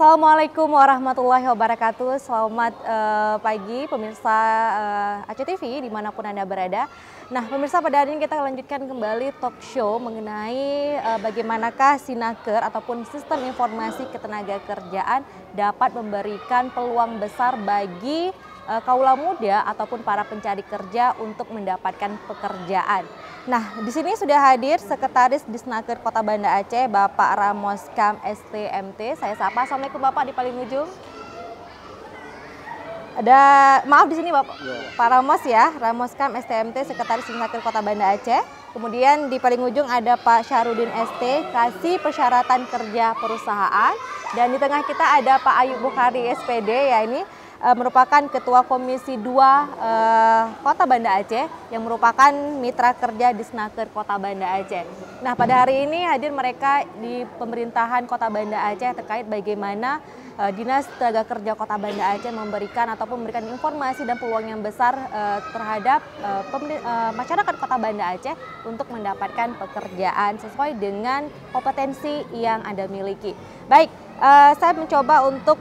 Assalamualaikum warahmatullahi wabarakatuh. Selamat pagi pemirsa Aceh TV dimanapun Anda berada. Nah pemirsa, pada hari ini kita lanjutkan kembali talk show mengenai bagaimanakah Sinaker ataupun sistem informasi ketenagakerjaan dapat memberikan peluang besar bagi kaula muda ataupun para pencari kerja untuk mendapatkan pekerjaan. Nah, di sini sudah hadir Sekretaris Disnaker Kota Banda Aceh, Bapak Ramoskam STMT. Saya sapa. Assalamualaikum Bapak di paling ujung. Ada, maaf di sini Bapak, Pak Ramos ya, Ramoskam STMT, Sekretaris Disnaker Kota Banda Aceh. Kemudian di paling ujung ada Pak Syahrudin ST, Kasih Persyaratan Kerja Perusahaan. Dan di tengah kita ada Pak Ayub Bukhari SPD, ya ini merupakan Ketua Komisi 2 Kota Banda Aceh yang merupakan mitra kerja Disnaker Kota Banda Aceh. Nah, pada hari ini hadir mereka di pemerintahan Kota Banda Aceh terkait bagaimana Dinas Tenaga Kerja Kota Banda Aceh memberikan ataupun memberikan informasi dan peluang yang besar terhadap masyarakat Kota Banda Aceh untuk mendapatkan pekerjaan sesuai dengan kompetensi yang Anda miliki. Baik, saya mencoba untuk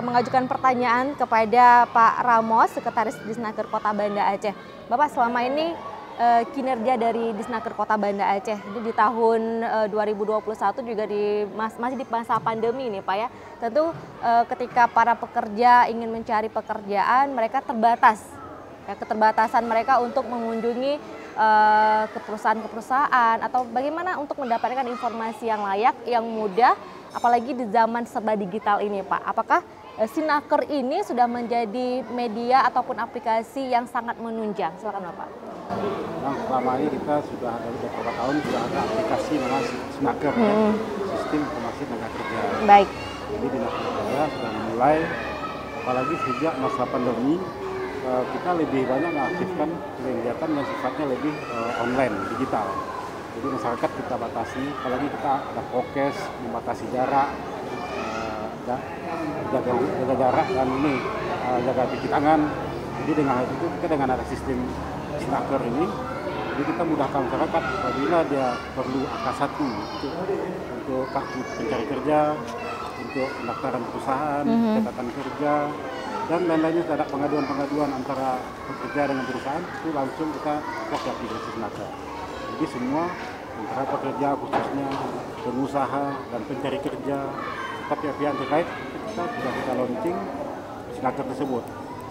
mengajukan pertanyaan kepada Pak Ramos, Sekretaris Disnaker Kota Banda Aceh. Bapak, selama ini kinerja dari Disnaker Kota Banda Aceh ini di tahun 2021 juga masih di masa pandemi ini Pak ya. Tentu ketika para pekerja ingin mencari pekerjaan, mereka terbatas. Ya, keterbatasan mereka untuk mengunjungi ke perusahaan atau bagaimana untuk mendapatkan informasi yang layak, yang mudah, apalagi di zaman serba digital ini Pak. Apakah Sinaker ini sudah menjadi media ataupun aplikasi yang sangat menunjang? Silakan Bapak. Nah, selama ini kita sudah ada beberapa tahun sudah ada aplikasi namanya Sinaker, Sistem Informasi Tenaga Kerja. Baik. Jadi Dinas Kerja sudah memulai, apalagi sejak masa pandemi, kita lebih banyak mengaktifkan kegiatan yang sifatnya lebih online, digital. Jadi masyarakat kita batasi, apalagi kita ada prokes, membatasi jarak, jaga jarak dan ini jaga cuci tangan. Jadi dengan hal itu kita dengan ada sistem Sinaker ini, jadi kita mudahkan masyarakat apabila dia perlu AK1 untuk kartu pencari kerja, untuk pendaftaran perusahaan, catatan kerja, dan lain-lainnya. Ada pengaduan-pengaduan antara pekerja dengan perusahaan, itu langsung kita pakai aplikasi Sinaker. Jadi semua antara pekerja khususnya pengusaha dan pencari kerja serta pihak-pihak terkait kita launching Sinaker tersebut.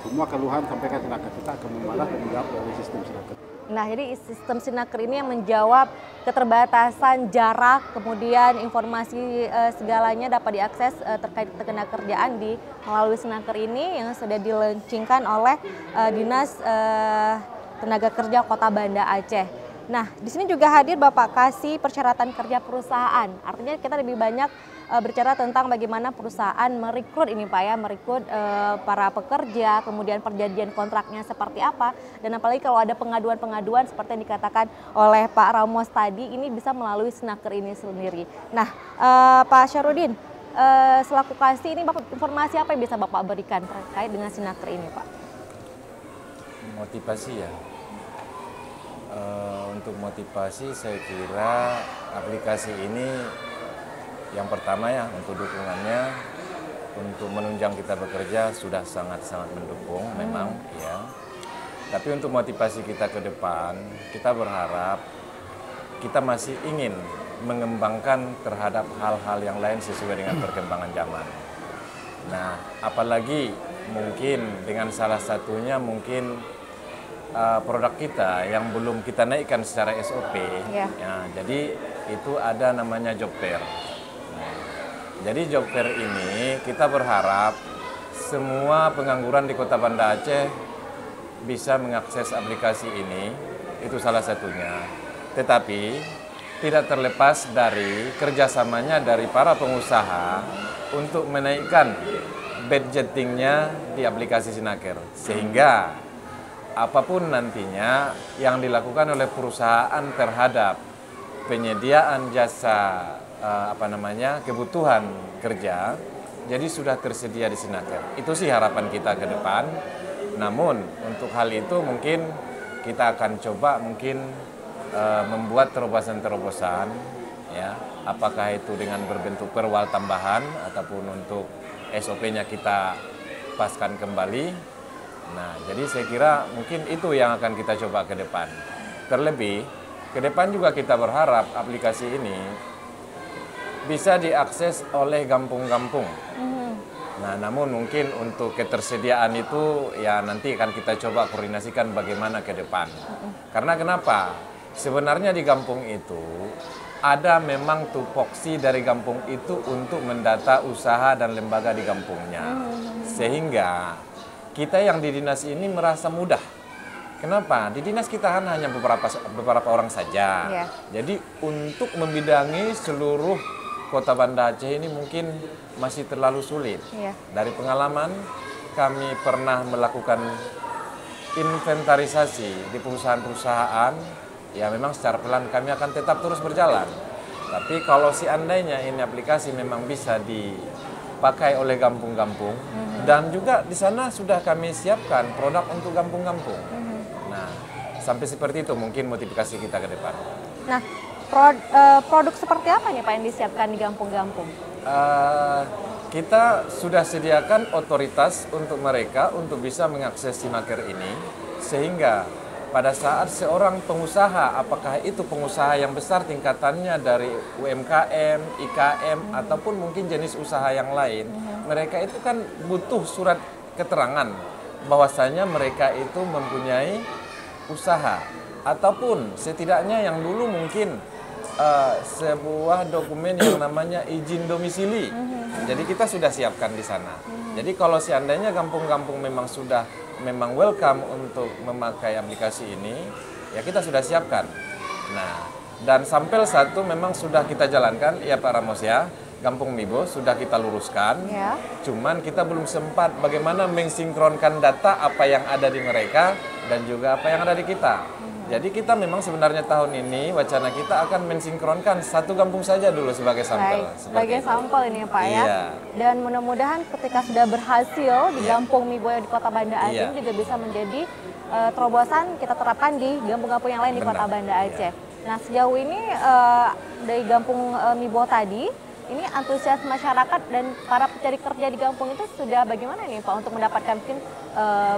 Semua keluhan sampaikan Sinaker, kita akan membalas dan menjawab dari sistem Sinaker. Nah, jadi sistem Sinaker ini yang menjawab keterbatasan jarak, kemudian informasi segalanya dapat diakses terkait ketenagakerjaan melalui Sinaker ini yang sudah diluncurkan oleh Dinas Tenaga Kerja Kota Banda Aceh. Nah, di sini juga hadir Bapak Kasih Persyaratan Kerja Perusahaan. Artinya kita lebih banyak berbicara tentang bagaimana perusahaan merekrut ini Pak ya, merekrut para pekerja, kemudian perjanjian kontraknya seperti apa, dan apalagi kalau ada pengaduan-pengaduan seperti yang dikatakan oleh Pak Ramos tadi, ini bisa melalui Sinaker ini sendiri. Nah, Pak Syahrudin, selaku Kasih ini Bapak, informasi apa yang bisa Bapak berikan terkait dengan Sinaker ini Pak? Motivasi ya. Untuk motivasi saya kira aplikasi ini yang pertama ya untuk dukungannya, untuk menunjang kita bekerja sudah sangat-sangat mendukung memang ya. Tapi untuk motivasi kita ke depan, kita berharap kita masih ingin mengembangkan terhadap hal-hal yang lain sesuai dengan perkembangan zaman. Nah, apalagi mungkin dengan salah satunya mungkin produk kita yang belum kita naikkan secara SOP, ya, jadi itu ada namanya job fair. Nah, jadi job fair ini kita berharap semua pengangguran di Kota Banda Aceh bisa mengakses aplikasi ini, itu salah satunya. Tetapi tidak terlepas dari kerjasamanya dari para pengusaha untuk menaikkan budgetingnya di aplikasi Sinaker, sehingga apapun nantinya yang dilakukan oleh perusahaan terhadap penyediaan jasa kebutuhan kerja, jadi sudah tersedia di Sinaker. Itu sih harapan kita ke depan. Namun untuk hal itu mungkin kita akan coba membuat terobosan-terobosan ya, apakah itu dengan berbentuk perwal tambahan ataupun untuk SOP-nya kita paskan kembali. Nah, jadi saya kira mungkin itu yang akan kita coba ke depan. Terlebih, ke depan juga kita berharap aplikasi ini bisa diakses oleh kampung-kampung. Nah, namun mungkin untuk ketersediaan itu ya nanti akan kita coba koordinasikan bagaimana ke depan. Karena kenapa? Sebenarnya di kampung itu ada memang tupoksi dari kampung itu untuk mendata usaha dan lembaga di kampungnya. Sehingga kita yang di dinas ini merasa mudah. Kenapa? Di dinas kita kan hanya beberapa orang saja. Yeah. Jadi untuk membidangi seluruh Kota Banda Aceh ini mungkin masih terlalu sulit. Yeah. Dari pengalaman kami pernah melakukan inventarisasi di perusahaan-perusahaan, ya memang secara pelan kami akan tetap terus berjalan. Tapi kalau seandainya ini aplikasi memang bisa dipakai oleh kampung-kampung, dan juga di sana sudah kami siapkan produk untuk kampung-kampung. Nah, sampai seperti itu mungkin motivasi kita ke depan. Nah, produk seperti apa nih Pak yang disiapkan di kampung-kampung? Kita sudah sediakan otoritas untuk mereka untuk bisa mengakses Sinaker ini, sehingga pada saat seorang pengusaha, apakah itu pengusaha yang besar tingkatannya dari UMKM, IKM, ataupun mungkin jenis usaha yang lain, mereka itu kan butuh surat keterangan bahwasanya mereka itu mempunyai usaha, ataupun setidaknya yang dulu mungkin sebuah dokumen yang namanya izin domisili. Jadi kita sudah siapkan di sana. Jadi kalau seandainya kampung-kampung memang welcome untuk memakai aplikasi ini, ya kita sudah siapkan. Nah, dan sampel 1 memang sudah kita jalankan, ya Pak Ramos ya, Kampung Mibo sudah kita luruskan. Ya. Cuman kita belum sempat bagaimana mensinkronkan data apa yang ada di mereka dan juga apa yang ada di kita. Jadi kita memang sebenarnya tahun ini wacana kita akan mensinkronkan 1 kampung saja dulu sebagai sampel. Baik, sebagai sampel ini ya Pak ya. Iya. Dan mudah-mudahan ketika sudah berhasil di Iya. Kampung Miboya di Kota Banda Aceh Iya. juga bisa menjadi terobosan kita terapkan di kampung-kampung yang lain di Kota Benar. Banda Aceh. Nah, sejauh ini dari Kampung Mibo tadi, ini antusias masyarakat dan para pencari kerja di kampung itu sudah bagaimana nih Pak untuk mendapatkan mungkin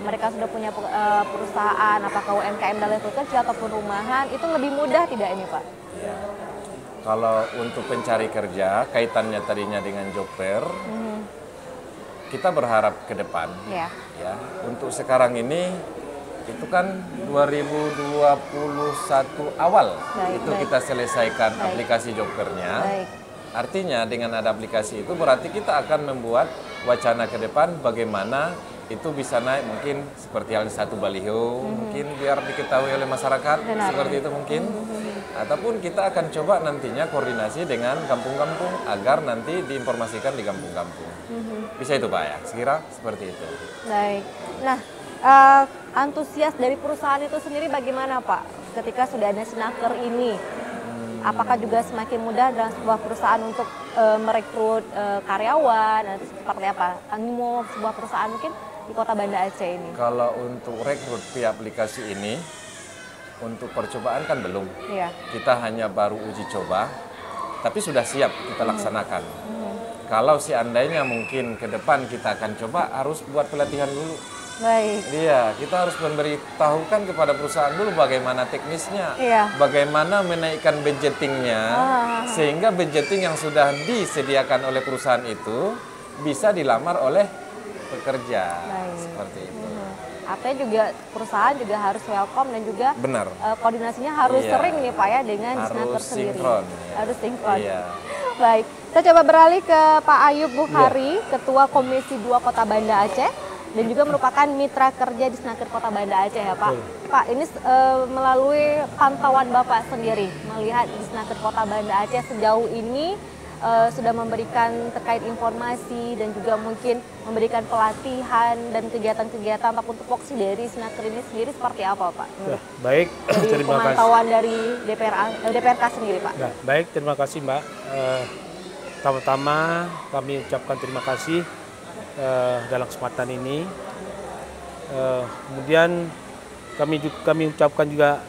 mereka sudah punya perusahaan, apakah UMKM dan level kecil ataupun rumahan, itu lebih mudah tidak ini Pak? Ya. Kalau untuk pencari kerja, kaitannya tadinya dengan job fair, kita berharap ke depan. Ya. Ya, untuk sekarang ini itu kan 2021 awal Baik, itu baik. kita selesaikan Baik. aplikasi job fair-nya. Baik. Artinya dengan ada aplikasi itu berarti kita akan membuat wacana ke depan bagaimana itu bisa naik mungkin seperti halnya 1 baliho, mungkin biar diketahui oleh masyarakat, Benar. seperti itu mungkin. Ataupun kita akan coba nantinya koordinasi dengan kampung-kampung agar nanti diinformasikan di kampung-kampung. Bisa itu Pak ya, sekira seperti itu. Baik. Nah, antusias dari perusahaan itu sendiri bagaimana Pak ketika sudah ada Sinaker ini? Apakah juga semakin mudah dalam sebuah perusahaan untuk merekrut karyawan atau seperti apa? Animo sebuah perusahaan mungkin di Kota Banda Aceh ini. Kalau untuk rekrut via aplikasi ini, untuk percobaan kan belum. Iya. Kita hanya baru uji coba, tapi sudah siap kita laksanakan. Kalau seandainya mungkin ke depan kita akan coba harus buat pelatihan dulu. Baik. Iya, kita harus memberitahukan kepada perusahaan dulu bagaimana teknisnya, Iya. bagaimana menaikkan budgetingnya, sehingga budgeting yang sudah disediakan oleh perusahaan itu bisa dilamar oleh pekerja. Baik. Seperti itu. Artinya juga perusahaan juga harus welcome dan juga Benar. koordinasinya harus Iya. sering nih Pak ya dengan Harus Sinaker sendiri. sinkron, ya. Harus sinkron. Iya. Baik, saya coba beralih ke Pak Ayub Bukhari, Ketua Komisi 2 Kota Banda Aceh dan juga merupakan mitra kerja di Sinaker Kota Banda Aceh ya Pak. Pak, ini melalui pantauan Bapak sendiri melihat di Sinaker Kota Banda Aceh sejauh ini sudah memberikan terkait informasi dan juga mungkin memberikan pelatihan dan kegiatan-kegiatan ataupun tupoksi dari Sinaker ini sendiri seperti apa Pak? Ya, baik, Dari terima kasih. pemantauan dari DPRK sendiri Pak. Nah, baik, terima kasih Mbak. Pertama-tama kami ucapkan terima kasih dalam kesempatan ini. Kemudian kami ucapkan juga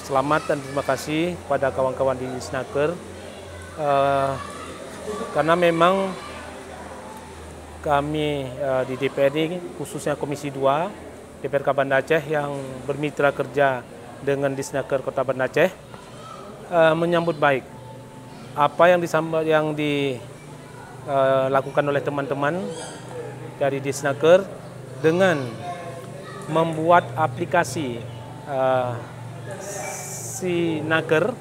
selamat dan terima kasih kepada kawan-kawan di Sinaker karena memang kami di DPRD, khususnya Komisi 2 DPRK Banda Aceh yang bermitra kerja dengan Disnaker Kota Banda Aceh, menyambut baik apa yang dilakukan oleh teman-teman dari Disnaker dengan membuat aplikasi Sinaker,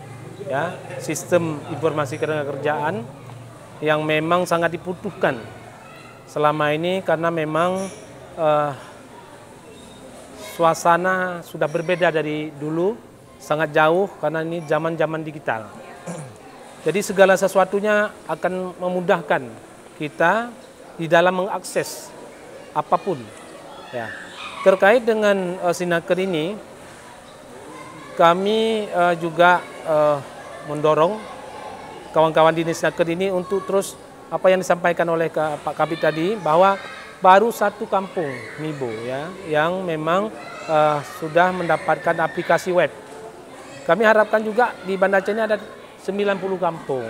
ya, sistem informasi ketenagakerjaan yang memang sangat dibutuhkan selama ini, karena memang suasana sudah berbeda dari dulu, sangat jauh karena ini zaman-zaman digital. Jadi segala sesuatunya akan memudahkan kita di dalam mengakses apapun. Ya. Terkait dengan Sinaker ini, kami juga mendorong kawan-kawan di Sinaker ini untuk terus apa yang disampaikan oleh Pak Kabid tadi, bahwa baru satu kampung Mibo, ya, yang memang sudah mendapatkan aplikasi web. Kami harapkan juga di Banda Aceh ini ada 90 kampung.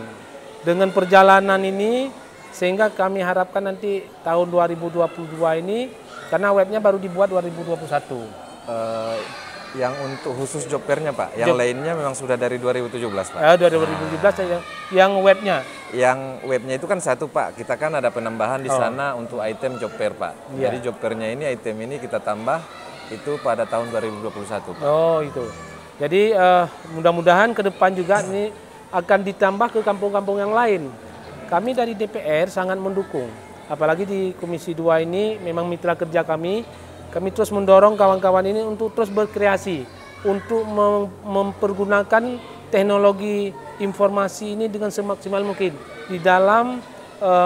Dengan perjalanan ini, sehingga kami harapkan nanti tahun 2022 ini, karena webnya baru dibuat 2021. Yang untuk khusus job fair-nya Pak, yang lainnya memang sudah dari 2017 Pak. 2017 yang webnya. Yang webnya itu kan satu Pak, kita kan ada penambahan di sana untuk item job fair Pak. Iya. Jadi job fair-nya ini, item ini kita tambah itu pada tahun 2021 Pak. Oh itu. Jadi mudah-mudahan ke depan juga ini akan ditambah ke kampung-kampung yang lain. Kami dari DPR sangat mendukung. Apalagi di Komisi 2 ini memang mitra kerja kami. Kami terus mendorong kawan-kawan ini untuk terus berkreasi, untuk mempergunakan teknologi informasi ini dengan semaksimal mungkin di dalam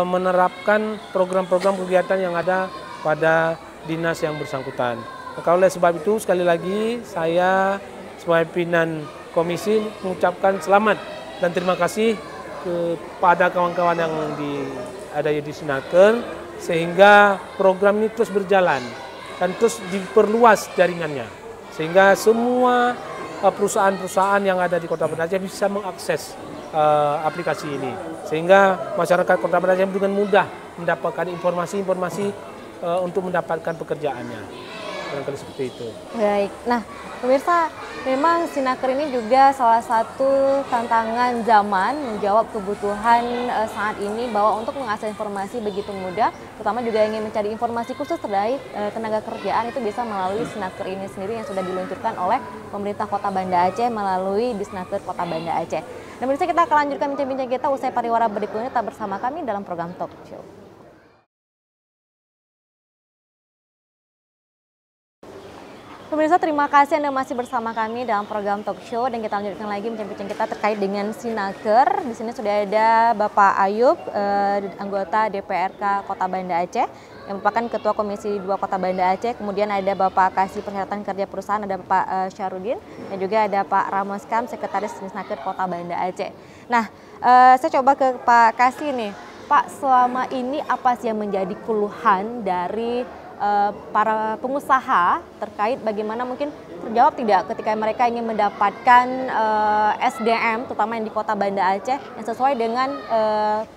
menerapkan program-program kegiatan yang ada pada dinas yang bersangkutan. Maka oleh sebab itu sekali lagi saya sebagai pimpinan komisi mengucapkan selamat dan terima kasih kepada kawan-kawan yang ada di Sinaker, sehingga program ini terus berjalan dan terus diperluas jaringannya, sehingga semua perusahaan-perusahaan yang ada di Kota Banda Aceh bisa mengakses aplikasi ini, sehingga masyarakat Kota Banda Aceh dengan mudah mendapatkan informasi-informasi untuk mendapatkan pekerjaannya. Barangkali seperti itu. Baik, nah pemirsa, memang Sinaker ini juga salah satu tantangan zaman menjawab kebutuhan saat ini, bahwa untuk mengakses informasi begitu mudah, terutama juga ingin mencari informasi khusus terkait tenaga kerjaan, itu bisa melalui Sinaker ini sendiri yang sudah diluncurkan oleh pemerintah Kota Banda Aceh melalui Disnaker Kota Banda Aceh. Dan pemirsa, kita akan lanjutkan bincang-bincang kita usai pariwara berikutnya, tetap bersama kami dalam program Talk Show. Pemirsa, terima kasih Anda masih bersama kami dalam program Talk Show, dan kita lanjutkan lagi bincang-bincang kita terkait dengan Sinaker. Di sini sudah ada Bapak Ayub, anggota DPRK Kota Banda Aceh, yang merupakan Ketua Komisi 2 Kota Banda Aceh. Kemudian ada Bapak Kasih Persyaratan Kerja Perusahaan, ada Pak Syarudin, dan juga ada Pak Ramos Kam, Sekretaris Disnaker Kota Banda Aceh. Nah, saya coba ke Pak Kasih nih. Pak, selama ini apa sih yang menjadi keluhan dari para pengusaha terkait bagaimana mungkin terjawab tidak ketika mereka ingin mendapatkan SDM, terutama yang di Kota Banda Aceh, yang sesuai dengan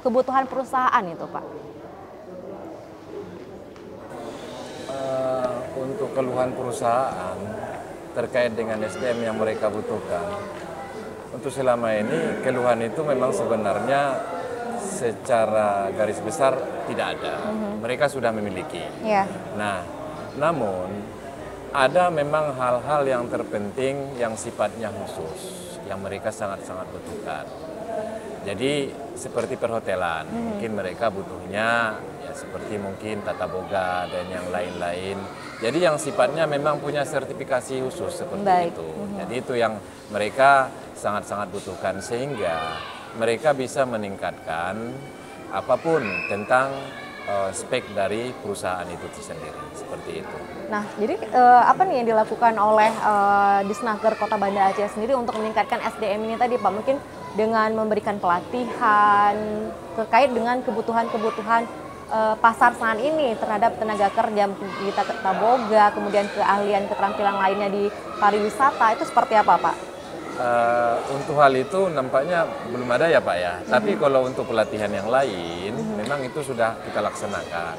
kebutuhan perusahaan itu, Pak? Untuk keluhan perusahaan terkait dengan SDM yang mereka butuhkan, untuk selama ini keluhan itu memang sebenarnya secara garis besar tidak ada. Mereka sudah memiliki. Yeah. Nah, namun ada memang hal-hal yang terpenting yang sifatnya khusus yang mereka sangat-sangat butuhkan. Jadi seperti perhotelan, mungkin mereka butuhnya ya seperti mungkin tata boga dan yang lain-lain. Jadi yang sifatnya memang punya sertifikasi khusus seperti itu. Jadi itu yang mereka sangat-sangat butuhkan, sehingga mereka bisa meningkatkan apapun tentang spek dari perusahaan itu sendiri, seperti itu. Nah, jadi apa nih yang dilakukan oleh Disnaker Kota Banda Aceh sendiri untuk meningkatkan SDM ini tadi, Pak? Mungkin dengan memberikan pelatihan terkait dengan kebutuhan-kebutuhan pasar saat ini terhadap tenaga kerja, kita taboga, kemudian keahlian keterampilan lainnya di pariwisata, itu seperti apa, Pak? Untuk hal itu nampaknya belum ada ya Pak ya. Tapi kalau untuk pelatihan yang lain, memang itu sudah kita laksanakan.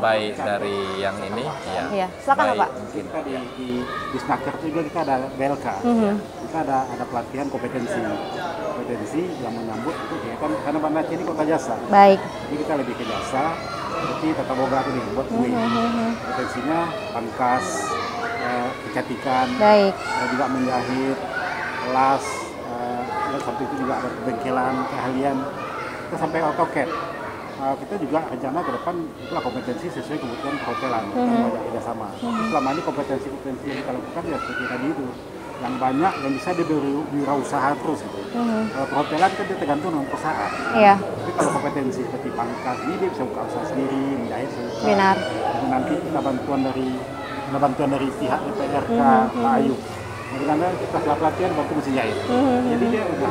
Baik dari yang ini, ya. Iya, silakan Pak. Mungkin Kita di Snaker juga kita ada BLK, kita ada pelatihan kompetensi yang menyambut itu kan karena Banda Aceh ini kota jasa. Baik. Jadi kita lebih ke jasa, seperti tata boga ini buat kue. Kompetensinya pangkas, kecantikan, Baik. juga menjahit, las, dan sampai itu juga ada bengkelan, keahlian, kita sampai AutoCAD. Kita juga rencana ke depan itulah kompetensi sesuai kebutuhan perhotelan, kita banyak kerjasama. Selama ini kompetensi-kompetensi yang kita lakukan ya seperti tadi itu, yang banyak yang bisa berwirausaha terus gitu. Kalau perhotelan kan dia tergantung dengan perusahaan. Iya. Tapi kalau kompetensi seperti pangkas ini dia bisa buka usaha sendiri, menjahit sendiri. Benar. Dan nanti kita bantuan dari pihak DPRK, Pak Ayub. Jadi karena kita setelah pelatihan bantu mesin jahit. Jadi dia udah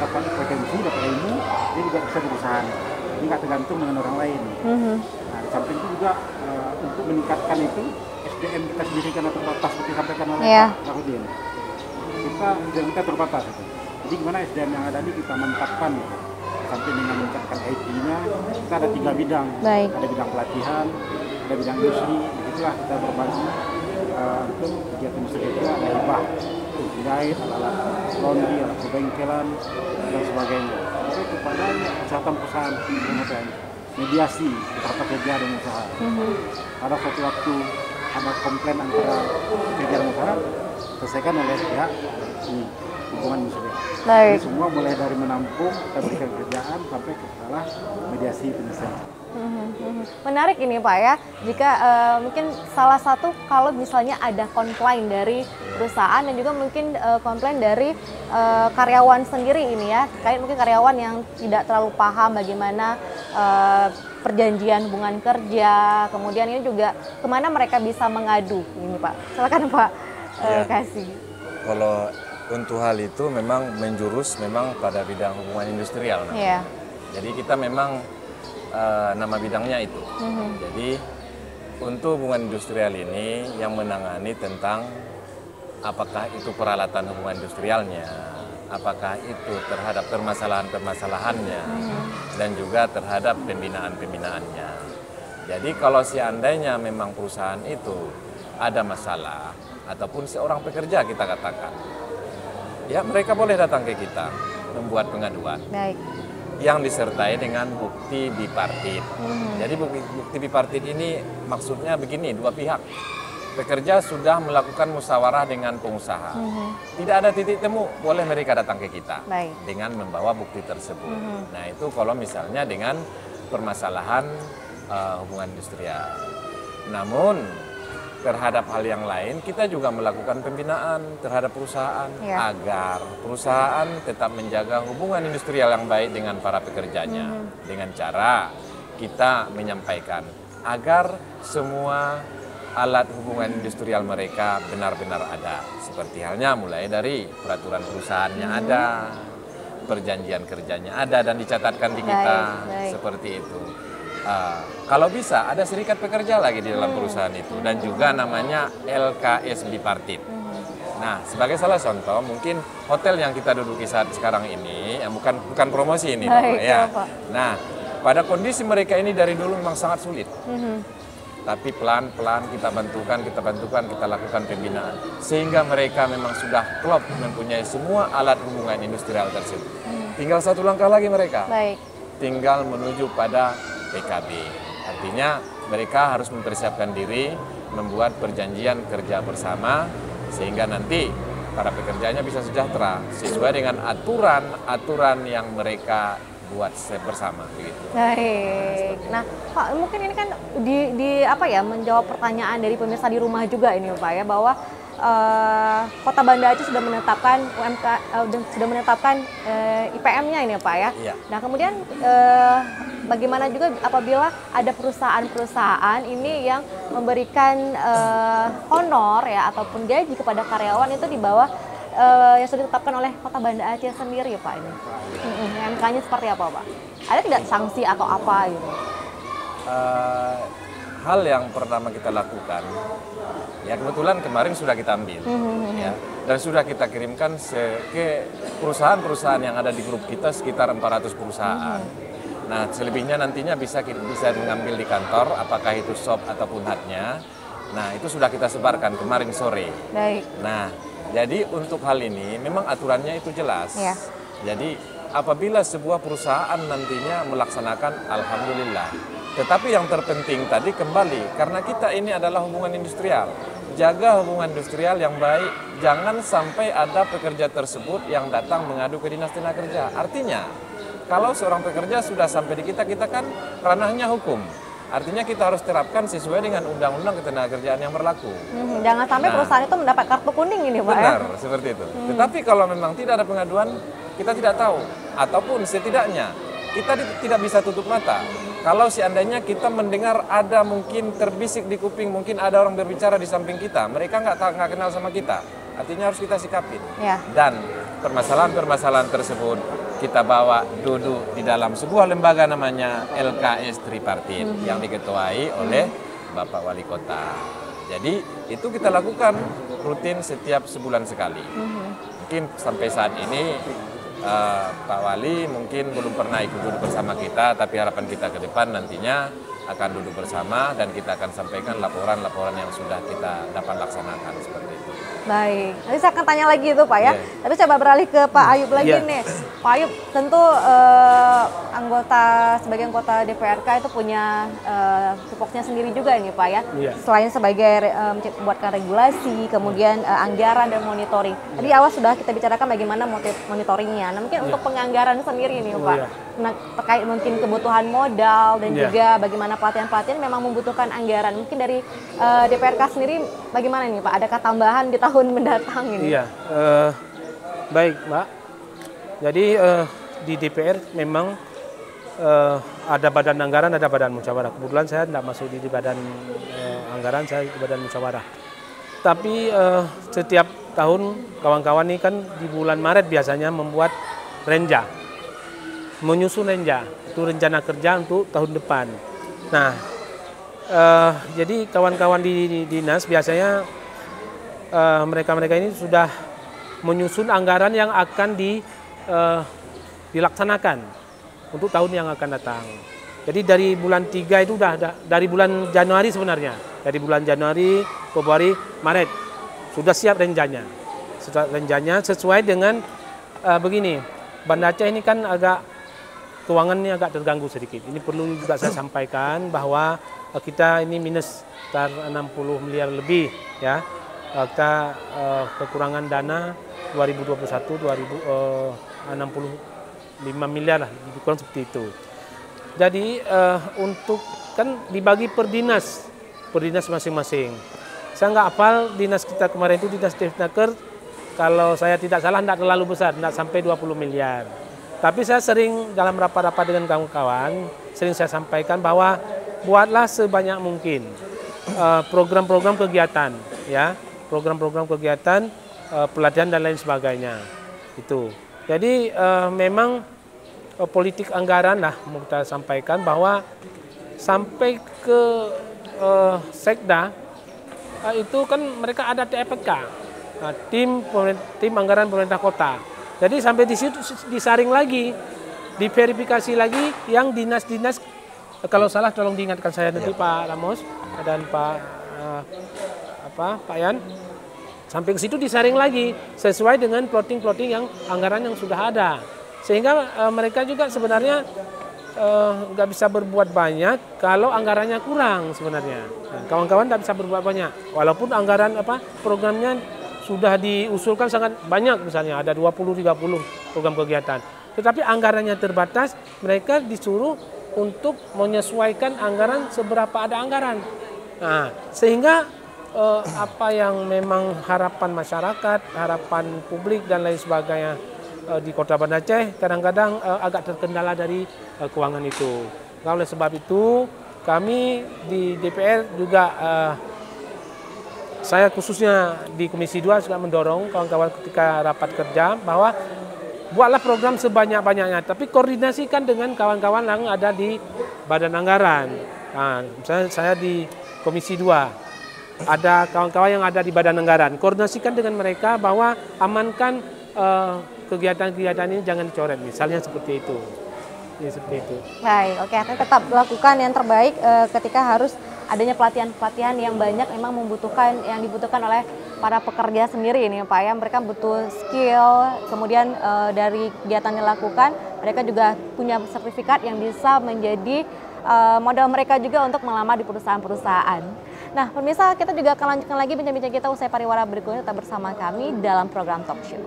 dapat kompetensi, dapat ilmu, dia juga bisa berusaha. Ini nggak tergantung dengan orang lain. Nah, di samping itu juga untuk meningkatkan itu SDM kita sendiri karena terbatas seperti disampaikan oleh Pak Sarudin. Kita terbatas itu. Jadi gimana SDM yang ada ini kita mantapkan gitu. Sampai dengan meningkatkan IT-nya, kita ada 3 bidang. Baik. Ada bidang pelatihan, ada bidang industri, itulah kita berbagi untuk kegiatan industri itu ada hibah, jahit, alat laundry, alat kebengkelan, dan sebagainya. Itu kepada kesehatan perusahaan, mediasi antara pekerja dan usaha. Pada suatu waktu ada komplain antara pekerja dan usaha, selesaikan oleh pihak hubungan industri. Jadi semua mulai dari menampung, kita berikan kerjaan sampai ke arah mediasi penyelesaian. Menarik ini Pak ya, jika mungkin salah satu kalau misalnya ada komplain dari perusahaan dan juga mungkin komplain dari karyawan sendiri ini ya, terkait mungkin karyawan yang tidak terlalu paham bagaimana perjanjian hubungan kerja, kemudian ini juga kemana mereka bisa mengadu ini Pak. Silakan Pak kasih. kalau untuk hal itu memang menjurus memang pada bidang hubungan industrial. Iya. Jadi kita memang nama bidangnya itu. Jadi untuk hubungan industrial ini yang menangani tentang apakah itu peralatan hubungan industrialnya, apakah itu terhadap permasalahan-permasalahannya, dan juga terhadap pembinaan-pembinaannya. Jadi kalau seandainya memang perusahaan itu ada masalah, ataupun seorang pekerja kita katakan, ya mereka boleh datang ke kita membuat pengaduan. Baik. Yang disertai dengan bukti bipartit. Jadi bukti bipartit ini maksudnya begini, dua pihak. Pekerja sudah melakukan musyawarah dengan pengusaha. Tidak ada titik temu, boleh mereka datang ke kita. Baik. Dengan membawa bukti tersebut. Nah itu kalau misalnya dengan permasalahan hubungan industrial. Namun terhadap hal yang lain, kita juga melakukan pembinaan terhadap perusahaan agar perusahaan tetap menjaga hubungan industrial yang baik dengan para pekerjanya. Dengan cara kita menyampaikan agar semua alat hubungan industrial mereka benar-benar ada. Seperti halnya mulai dari peraturan perusahaannya ada, perjanjian kerjanya ada dan dicatatkan di kita, seperti itu. Kalau bisa ada serikat pekerja lagi di dalam perusahaan itu dan juga namanya LKS bipartit. Nah, sebagai salah contoh mungkin hotel yang kita duduki saat sekarang ini, ya bukan promosi ini, ya. Nah, pada kondisi mereka ini dari dulu memang sangat sulit. Tapi pelan-pelan kita bantukan, kita lakukan pembinaan sehingga mereka memang sudah klop mempunyai semua alat hubungan industrial tersebut. Tinggal satu langkah lagi mereka. Tinggal menuju pada PKB. Artinya mereka harus mempersiapkan diri, membuat perjanjian kerja bersama sehingga nanti para pekerjanya bisa sejahtera sesuai dengan aturan yang mereka buat bersama begitu. Baik. Nah, Pak, mungkin ini kan di apa ya, menjawab pertanyaan dari pemirsa di rumah juga ini Pak ya, bahwa Kota Banda Aceh sudah menetapkan IPM-nya ini Pak ya. Nah, kemudian bagaimana juga apabila ada perusahaan-perusahaan ini yang memberikan honor ya ataupun gaji kepada karyawan itu di bawah yang sudah ditetapkan oleh Kota Banda Aceh sendiri ya Pak ini. MK-nya seperti apa Pak? Ada tidak sanksi atau apa gitu? hal yang pertama kita lakukan, ya kebetulan kemarin sudah kita ambil, ya, dan sudah kita kirimkan ke perusahaan-perusahaan yang ada di grup kita sekitar 400 perusahaan. Nah, selebihnya nantinya bisa mengambil di kantor, apakah itu shop ataupun hatnya. Nah, itu sudah kita sebarkan kemarin sore. Baik. Nah, jadi untuk hal ini memang aturannya itu jelas. Ya. Jadi apabila sebuah perusahaan nantinya melaksanakan, alhamdulillah. Tetapi yang terpenting tadi kembali, karena kita ini adalah hubungan industrial. Jaga hubungan industrial yang baik, jangan sampai ada pekerja tersebut yang datang mengadu ke Dinas Tenaga Kerja. Artinya, kalau seorang pekerja sudah sampai di kita kan ranahnya hukum. Artinya kita harus terapkan sesuai dengan undang-undang ketenagakerjaan yang berlaku. Jangan sampai perusahaan itu mendapat kartu kuning ini, Pak. Benar, seperti itu. Tetapi kalau memang tidak ada pengaduan, kita tidak tahu. Ataupun setidaknya kita tidak bisa tutup mata. Kalau seandainya kita mendengar ada mungkin terbisik di kuping, mungkin ada orang berbicara di samping kita, mereka nggak kenal sama kita. Artinya harus kita sikapin. Ya. Dan permasalahan-permasalahan tersebut kita bawa duduk di dalam sebuah lembaga namanya LKS Tripartit yang diketuai oleh Bapak Wali Kota. Jadi itu kita lakukan rutin setiap sebulan sekali. Mungkin sampai saat ini Pak Wali mungkin belum pernah ikut duduk bersama kita, tapi harapan kita ke depan nantinya akan duduk bersama dan kita akan sampaikan laporan-laporan yang sudah kita dapat laksanakan seperti itu. Baik, nanti saya akan tanya lagi itu Pak ya. Tapi coba beralih ke Pak Ayub lagi nih. Pak Ayub tentu sebagai anggota DPRK itu punya tupoksinya sendiri juga ini Pak ya. Selain sebagai membuatkan regulasi, kemudian anggaran dan monitoring. Tadi awal sudah kita bicarakan bagaimana monitoringnya. Nah mungkin untuk penganggaran sendiri nih Pak, terkait mungkin kebutuhan modal dan juga bagaimana pelatihan-pelatihan memang membutuhkan anggaran. Mungkin dari DPRK sendiri bagaimana nih Pak? Adakah tambahan di tahun mendatang ini? Iya, baik Mbak. Jadi di DPR memang ada badan anggaran, ada badan musyawarah. Kebetulan saya tidak masuk di badan anggaran, saya di badan musyawarah. Tapi setiap tahun kawan-kawan ini kan di bulan Maret biasanya membuat renja, menyusun renja, itu rencana kerja untuk tahun depan. Nah, jadi kawan-kawan di dinas biasanya mereka-mereka ini sudah menyusun anggaran yang akan dilaksanakan untuk tahun yang akan datang. Jadi dari bulan 3 itu dari bulan Januari sebenarnya. Dari bulan Januari, Februari, Maret sudah siap renjanya. Sesuai dengan begini, Banda Aceh ini kan keuangannya agak terganggu sedikit. Ini perlu juga saya sampaikan bahwa kita ini minus sekitar 60 miliar lebih ya. Kita kekurangan dana 2021 65 miliar lah, lebih kurang seperti itu. Jadi untuk kan dibagi per dinas masing-masing. Saya nggak hafal dinas kita kemarin itu dinas Tenaker, kalau saya tidak salah tidak terlalu besar, tidak sampai 20 miliar. Tapi saya sering dalam rapat-rapat dengan kawan-kawan, sering saya sampaikan bahwa buatlah sebanyak mungkin program-program kegiatan, ya. Program-program kegiatan, pelatihan dan lain sebagainya. Itu. Jadi memang politik anggaran lah mau kita sampaikan bahwa sampai ke Sekda itu kan mereka ada TPK, tim anggaran pemerintah kota. Jadi sampai di situ disaring lagi, diverifikasi lagi yang dinas-dinas. Kalau salah tolong diingatkan saya nanti Pak Ramos dan Pak Yan, sampai ke situ disaring lagi sesuai dengan plotting yang anggaran yang sudah ada, sehingga mereka juga sebenarnya nggak bisa berbuat banyak kalau anggarannya kurang sebenarnya. Kawan-kawan nggak bisa berbuat banyak, walaupun anggaran programnya sudah diusulkan sangat banyak, misalnya ada 20-30 program kegiatan, tetapi anggarannya terbatas. Mereka disuruh untuk menyesuaikan anggaran seberapa ada anggaran. Nah, sehingga apa yang memang harapan masyarakat, harapan publik dan lain sebagainya di Kota Banda Aceh kadang-kadang agak terkendala dari keuangan itu. Nah, oleh sebab itu kami di DPR juga saya khususnya di Komisi 2 juga mendorong kawan-kawan ketika rapat kerja bahwa buatlah program sebanyak-banyaknya, tapi koordinasikan dengan kawan-kawan yang ada di Badan Anggaran. Nah, misalnya saya di Komisi 2, ada kawan-kawan yang ada di Badan Anggaran. Koordinasikan dengan mereka bahwa amankan kegiatan-kegiatan ini jangan dicoret, misalnya seperti itu. Ya, seperti itu. Baik, oke, akan tetap lakukan yang terbaik ketika harus adanya pelatihan-pelatihan yang banyak memang dibutuhkan oleh para pekerja sendiri ini Pak ya. Mereka butuh skill, kemudian dari kegiatan yang dilakukan mereka juga punya sertifikat yang bisa menjadi modal mereka juga untuk melamar di perusahaan-perusahaan. Nah, pemirsa, kita juga akan lanjutkan lagi bincang-bincang kita usai pariwara berikutnya. Tetap bersama kami dalam program Talk Show.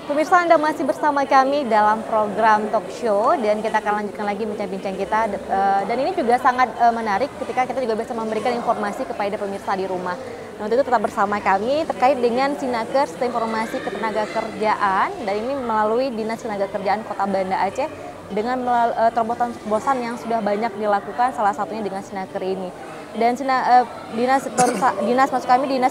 Pemirsa, Anda masih bersama kami dalam program Talk Show dan kita akan lanjutkan lagi bincang-bincang kita. Dan ini juga sangat menarik ketika kita juga bisa memberikan informasi kepada pemirsa di rumah. Nah, untuk itu tetap bersama kami terkait dengan Sinaker Sistem Informasi Ketenagakerjaan, dan ini melalui Dinas Ketenagakerjaan Kota Banda Aceh dengan terobosan-terobosan yang sudah banyak dilakukan, salah satunya dengan Sinaker ini. Dan Dinas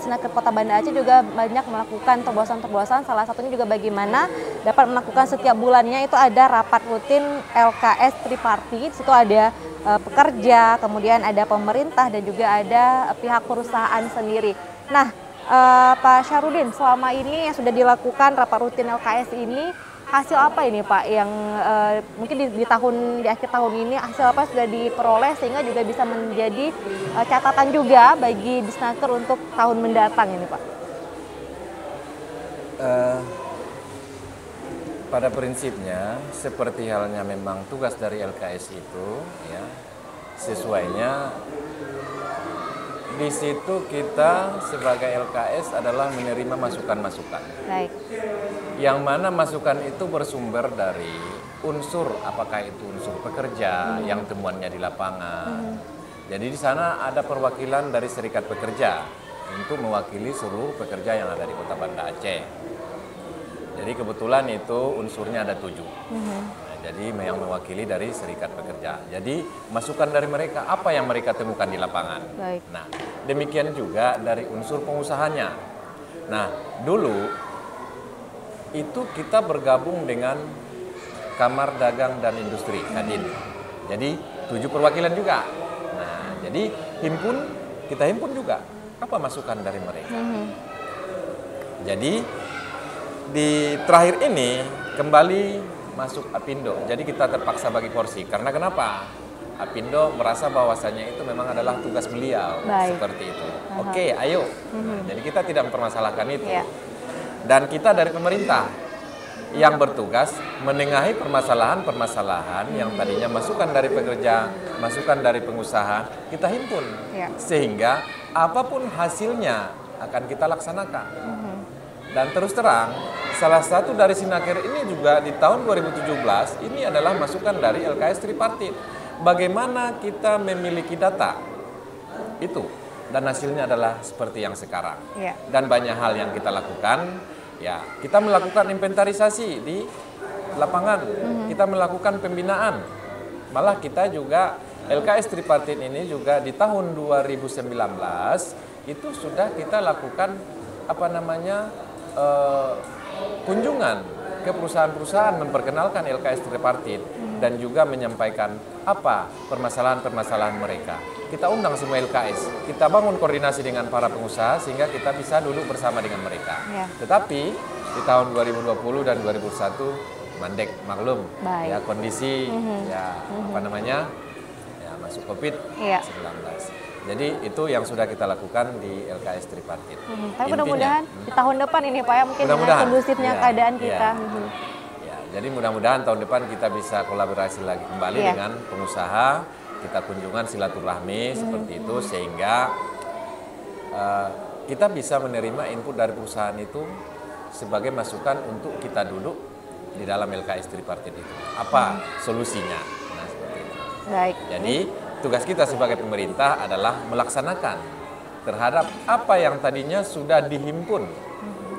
Sinaker Kota Banda Aceh juga banyak melakukan terobosan-terobosan, salah satunya juga bagaimana dapat melakukan setiap bulannya itu ada rapat rutin LKS Tripartit. Di situ ada pekerja, kemudian ada pemerintah dan juga ada pihak perusahaan sendiri. Nah, Pak Syarudin, selama ini yang sudah dilakukan rapat rutin LKS ini, hasil apa ini Pak yang mungkin di akhir tahun ini hasil apa sudah diperoleh sehingga juga bisa menjadi catatan juga bagi Disnaker untuk tahun mendatang ini Pak? Pada prinsipnya seperti halnya memang tugas dari LKS itu ya, sesuainya di situ kita sebagai LKS adalah menerima masukan-masukan. Baik. Yang mana masukan itu bersumber dari unsur, apakah itu unsur pekerja yang temuannya di lapangan. Jadi di sana ada perwakilan dari serikat pekerja untuk mewakili seluruh pekerja yang ada di Kota Banda Aceh. Jadi kebetulan itu unsurnya ada 7. Jadi yang mewakili dari serikat pekerja. Jadi masukan dari mereka, apa yang mereka temukan di lapangan. Baik. Nah, demikian juga dari unsur pengusahanya. Nah, dulu itu kita bergabung dengan Kamar Dagang dan Industri, Kadin. Jadi 7 perwakilan juga. Nah, jadi kita himpun juga apa masukan dari mereka. Jadi di terakhir ini kembali masuk Apindo, jadi kita terpaksa bagi porsi. Karena kenapa? Apindo merasa bahwasannya itu memang adalah tugas beliau. Baik. Seperti itu. Oke, ayo. Jadi kita tidak mempermasalahkan itu. Yeah. Dan kita dari pemerintah yang bertugas menengahi permasalahan-permasalahan yang tadinya masukan dari pekerja, masukan dari pengusaha, kita himpun. Yeah. Sehingga apapun hasilnya akan kita laksanakan. Dan terus terang, salah satu dari Sinaker ini juga di tahun 2017 ini adalah masukan dari LKS Tripartit. Bagaimana kita memiliki data itu dan hasilnya adalah seperti yang sekarang. Yeah. Dan banyak hal yang kita lakukan, ya kita melakukan inventarisasi di lapangan, kita melakukan pembinaan. Malah kita juga LKS Tripartit ini juga di tahun 2019 itu sudah kita lakukan kunjungan ke perusahaan-perusahaan memperkenalkan LKS Tripartit dan juga menyampaikan apa permasalahan-permasalahan mereka. Kita undang semua LKS, kita bangun koordinasi dengan para pengusaha sehingga kita bisa duduk bersama dengan mereka. Ya. Tetapi di tahun 2020 dan 2021 mandek maklum. Baik. Ya kondisi masuk COVID-19. Jadi itu yang sudah kita lakukan di LKS Tripartit. Tapi mudah-mudahan di tahun depan ini Pak ya mungkin dengan kondusifnya keadaan kita. Jadi mudah-mudahan tahun depan kita bisa kolaborasi lagi kembali dengan pengusaha, kita kunjungan silaturahmi seperti itu sehingga kita bisa menerima input dari perusahaan itu sebagai masukan untuk kita duduk di dalam LKS Tripartit itu. Apa solusinya? Nah seperti itu. Baik. Jadi tugas kita sebagai pemerintah adalah melaksanakan terhadap apa yang tadinya sudah dihimpun.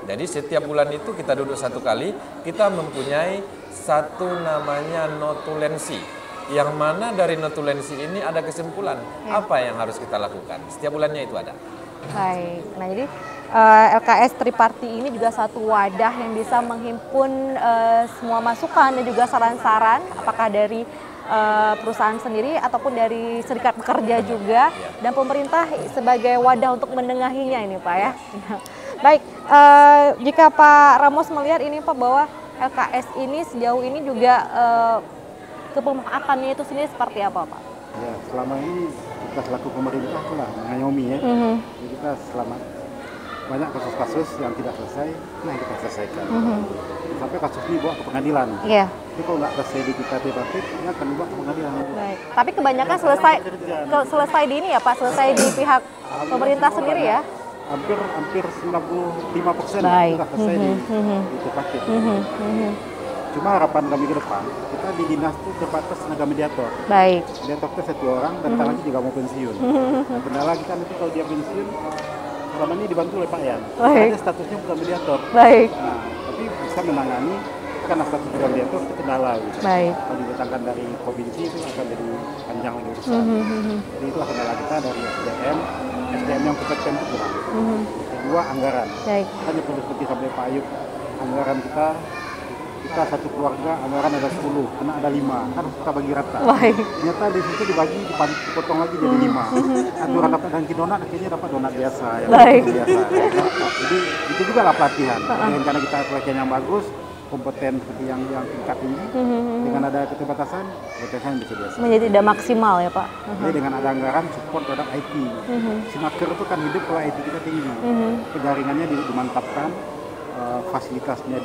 Jadi setiap bulan itu kita duduk 1 kali, kita mempunyai satu namanya notulensi. Yang mana dari notulensi ini ada kesimpulan apa yang harus kita lakukan. Setiap bulannya itu ada. Baik. Nah, jadi LKS Triparty ini juga satu wadah yang bisa menghimpun semua masukan dan juga saran-saran, apakah dari perusahaan sendiri ataupun dari serikat pekerja juga, dan pemerintah sebagai wadah untuk menengahinya ini Pak ya. Baik, jika Pak Ramos melihat ini Pak bahwa LKS ini sejauh ini juga kebermanfaatannya itu sendiri seperti apa Pak? Ya, selama ini kita selaku pemerintah telah mengayomi ya. Jadi kita selama banyak kasus-kasus yang tidak selesai, nah kita selesaikan. Sampai kasus ini bawa ke pengadilan. Iya. Tapi kalau nggak selesai di kita tripartit, ya akan dibawa ke pengadilan. Baik. Tapi kebanyakan selesai di ini ya Pak, selesai di pihak pemerintah sendiri ya? Hampir 95% Baik. sudah selesai di tripartit. Cuma harapan kami ke depan, kita di dinas itu terbatas tenaga mediator. Baik. Mediator itu 1 orang, dan tak lagi juga mau pensiun. Nah, kendala kita nanti kalau dia pensiun, selama ini dibantu oleh Pak Yan. Baik. Ada statusnya bukan mediator. Baik. Nah, tapi bisa menangani karena status bukan mediator itu kendala. Gitu. Baik. Kalau didatangkan dari provinsi itu akan jadi panjang lagi urusan. Jadi itulah kendala kita dari SDM yang kompeten itu kurang. Kedua, anggaran. Baik. Hanya perlu seperti sampai Pak Ayub, anggaran kita satu keluarga anggaran ada 10, anak ada 5, harus kita bagi rata. Baik. Ternyata di situ dibagi, dipotong lagi jadi 5. Aturan dapat ganti donat, akhirnya dapat donat biasa. Baik. Biasa. Jadi itu juga lah pelatihan. Karena kita pelatihan yang bagus, kompeten seperti yang tingkat tinggi, dengan ada keterbatasan, pelatihan bisa biasa. Menjadi tidak maksimal ya Pak. Jadi dengan ada anggaran support terhadap IT. Sinaker itu kan hidup kalau IT kita tinggi. Penjaringannya dimantapkan, fasilitasnya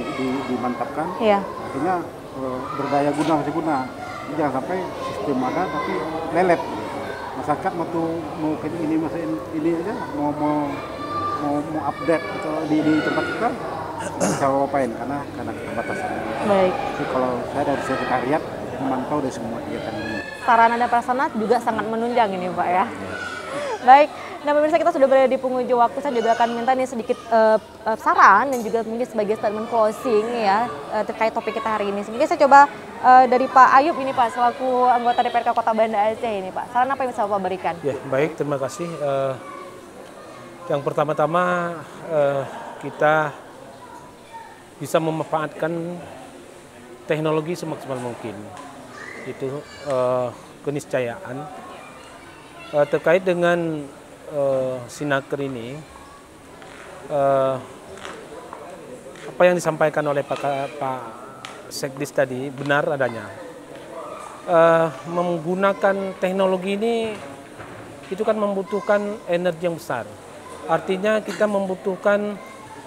dimantapkan, akhirnya berdaya guna masih guna. Jadi jangan sampai sistem ada tapi lelet. Masyarakat mau ini masa ini aja mau update atau di tempat kita bisa ngapain karena keterbatasan. Baik. Jadi kalau saya dari sekretariat memantau dari semua kegiatan ini. Sarana dan prasarana juga sangat menunjang ini Pak ya. Baik. Nah pemirsa, kita sudah berada di penghujung waktu, saya juga akan minta nih sedikit saran dan juga mungkin sebagai statement closing ya terkait topik kita hari ini. Mungkin saya coba dari Pak Ayub ini Pak, selaku anggota DPRK Kota Banda Aceh ini Pak. Saran apa yang bisa Bapak berikan? Ya, baik, terima kasih. Yang pertama-tama kita bisa memanfaatkan teknologi semaksimal mungkin. Itu keniscayaan. Terkait dengan Sinaker ini, apa yang disampaikan oleh Pak Sekdis tadi benar adanya. Menggunakan teknologi ini itu kan membutuhkan energi yang besar. Artinya kita membutuhkan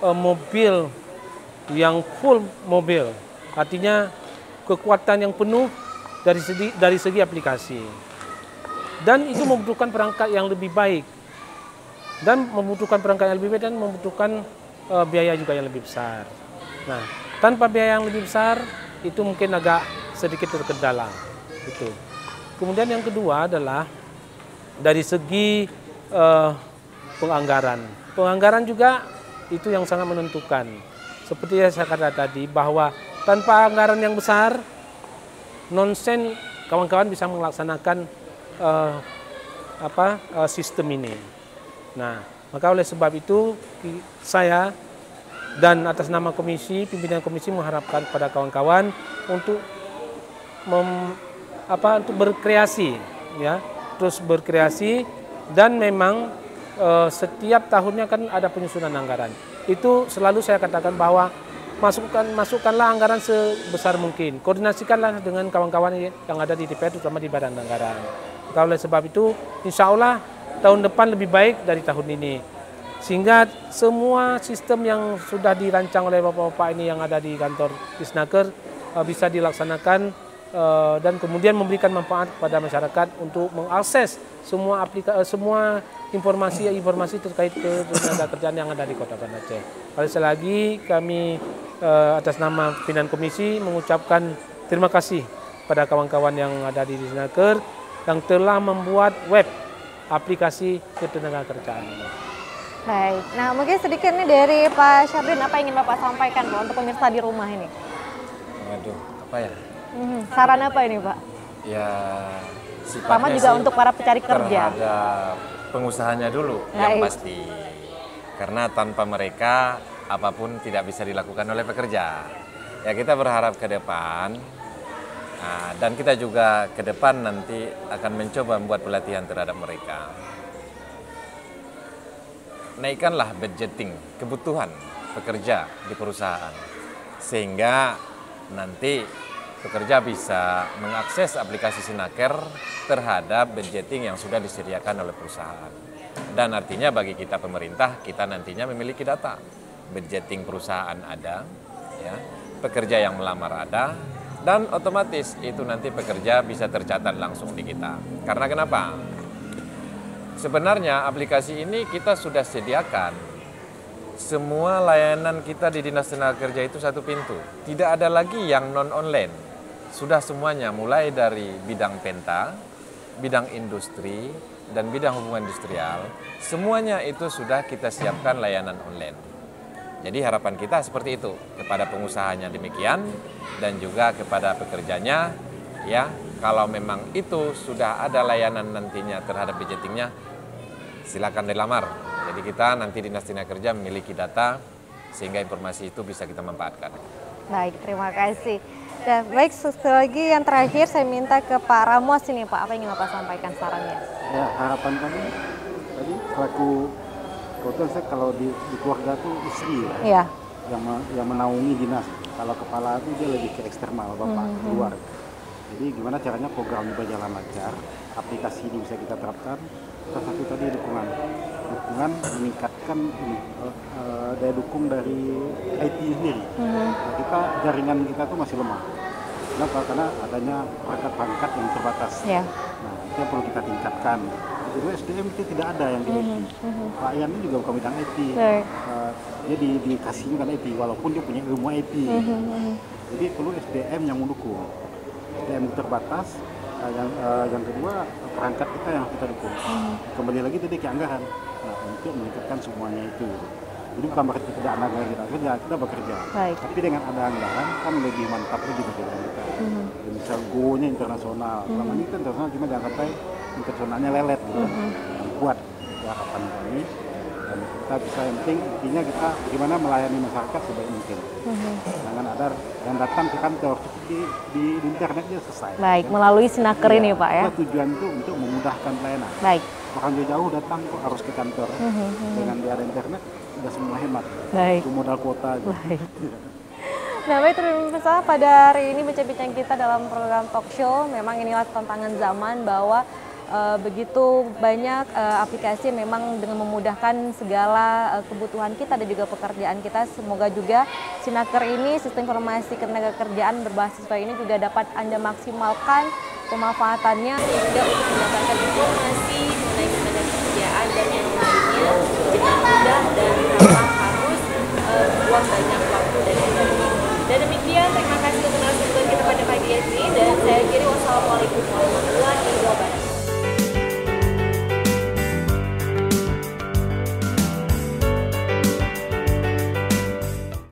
mobil yang full mobil. Artinya kekuatan yang penuh dari segi aplikasi. Dan itu membutuhkan perangkat yang lebih baik. Dan membutuhkan biaya juga yang lebih besar. Nah, tanpa biaya yang lebih besar itu mungkin agak sedikit terkendala. Itu. Kemudian yang kedua adalah dari segi penganggaran. Penganggaran juga itu yang sangat menentukan. Seperti yang saya katakan tadi bahwa tanpa anggaran yang besar, nonsen kawan-kawan bisa melaksanakan sistem ini. Nah, maka oleh sebab itu saya dan atas nama komisi, pimpinan komisi mengharapkan kepada kawan-kawan untuk berkreasi, ya, terus berkreasi, dan memang setiap tahunnya kan ada penyusunan anggaran. Itu selalu saya katakan bahwa masukkanlah anggaran sebesar mungkin, koordinasikanlah dengan kawan-kawan yang ada di DPR, terutama di badan anggaran. Maka oleh sebab itu, insya Allah tahun depan lebih baik dari tahun ini. Sehingga semua sistem yang sudah dirancang oleh Bapak-Bapak ini yang ada di kantor Disnaker bisa dilaksanakan dan kemudian memberikan manfaat kepada masyarakat untuk mengakses semua informasi terkait ketenaga kerjaan yang ada di Kota Banda Aceh. Sekali lagi kami atas nama pimpinan komisi mengucapkan terima kasih pada kawan-kawan yang ada di Disnaker yang telah membuat web aplikasi ketenagakerjaan ini. Baik, nah mungkin sedikit nih dari Pak Syardin, apa yang ingin Bapak sampaikan Pak untuk pemirsa di rumah ini? Waduh, apa ya? Saran apa ini Pak? Ya, Pertama juga untuk para pencari kerja. Terhadap pengusahanya dulu yang pasti. Karena tanpa mereka apapun tidak bisa dilakukan oleh pekerja. Ya kita berharap ke depan dan kita juga ke depan nanti akan mencoba membuat pelatihan terhadap mereka. Naikkanlah budgeting kebutuhan pekerja di perusahaan sehingga nanti pekerja bisa mengakses aplikasi Sinaker terhadap budgeting yang sudah disediakan oleh perusahaan. Dan artinya bagi kita pemerintah, kita nantinya memiliki data. Budgeting perusahaan ada, ya, pekerja yang melamar ada, dan otomatis itu nanti pekerja bisa tercatat langsung di kita. Karena kenapa? Sebenarnya aplikasi ini kita sudah sediakan. Semua layanan kita di Dinas Tenaga Kerja itu satu pintu. Tidak ada lagi yang non-online. Sudah semuanya mulai dari bidang penta, bidang industri, dan bidang hubungan industrial. Semuanya itu sudah kita siapkan layanan online. Jadi harapan kita seperti itu. Kepada pengusahanya demikian dan juga kepada pekerjanya. Ya, kalau memang itu sudah ada layanan nantinya terhadap budgetingnya, silakan dilamar. Jadi kita nanti Dinas Tenaga Kerja memiliki data sehingga informasi itu bisa kita manfaatkan. Baik, terima kasih. Dan baik, sekali lagi yang terakhir saya minta ke Pak Ramos ini Pak, apa yang ingin Bapak sampaikan sarannya? Ya, harapan kami tadi selaku kebetulan saya kalau di keluarga tuh istri ya, yang menaungi dinas. Kalau kepala itu dia lebih ke eksternal, Bapak keluar. Jadi gimana caranya program ini berjalan lancar, aplikasi ini bisa kita terapkan. Salah satu tadi dukungan meningkatkan daya dukung dari IT sendiri. Kita jaringan kita tuh masih lemah. Kenapa? Karena adanya perangkat-perangkat yang terbatas. Nah, itu yang perlu kita tingkatkan. Jadi SDM itu tidak ada yang di IT. Pak Ian ini juga bukan bidang IT. Dia dikasih bukan IT, walaupun dia punya ilmu IT. Jadi perlu SDM yang mendukung. SDM terbatas. Yang kedua, perangkat kita yang kita dukung. Kembali lagi tadi ke anggaran. Nah, untuk meningkatkan semuanya itu. Jadi bukan berarti tidak ada anggaran kita bekerja. Tapi dengan ada anggaran kan lebih mantap lagi pekerjaan kita. Misal go-nya internasional. Selama ini kan internasional cuma jangan sampai internasionalnya lelet gitu. Kuat harapan kami. Dan kita bisa yang penting intinya kita gimana melayani masyarakat sebaik mungkin. Jangan ada yang datang ke kantor cukup di internetnya selesai. Baik, kan? Melalui Sinaker ini Pak ya. Tujuan itu untuk memudahkan pelayanan. Baik. Orang jauh datang kok harus ke kantor. Dengan dia ada internet sudah semua hemat. Baik. Itu modal kuota. Baik. Nah, baik pemirsa, pada hari ini bincang-bincang kita dalam program talk show, memang inilah tantangan zaman bahwa begitu banyak aplikasi memang dengan memudahkan segala kebutuhan kita dan juga pekerjaan kita. Semoga juga Sinaker ini, sistem informasi ketenaga kerjaan berbasis ini juga dapat Anda maksimalkan pemanfaatannya sehingga untuk mendapatkan informasi mengenai ketenaga kerjaan dan yang lainnya dengan mudah dan tanpa harus buang banyak waktu dan energi. Dan demikian, terima kasih.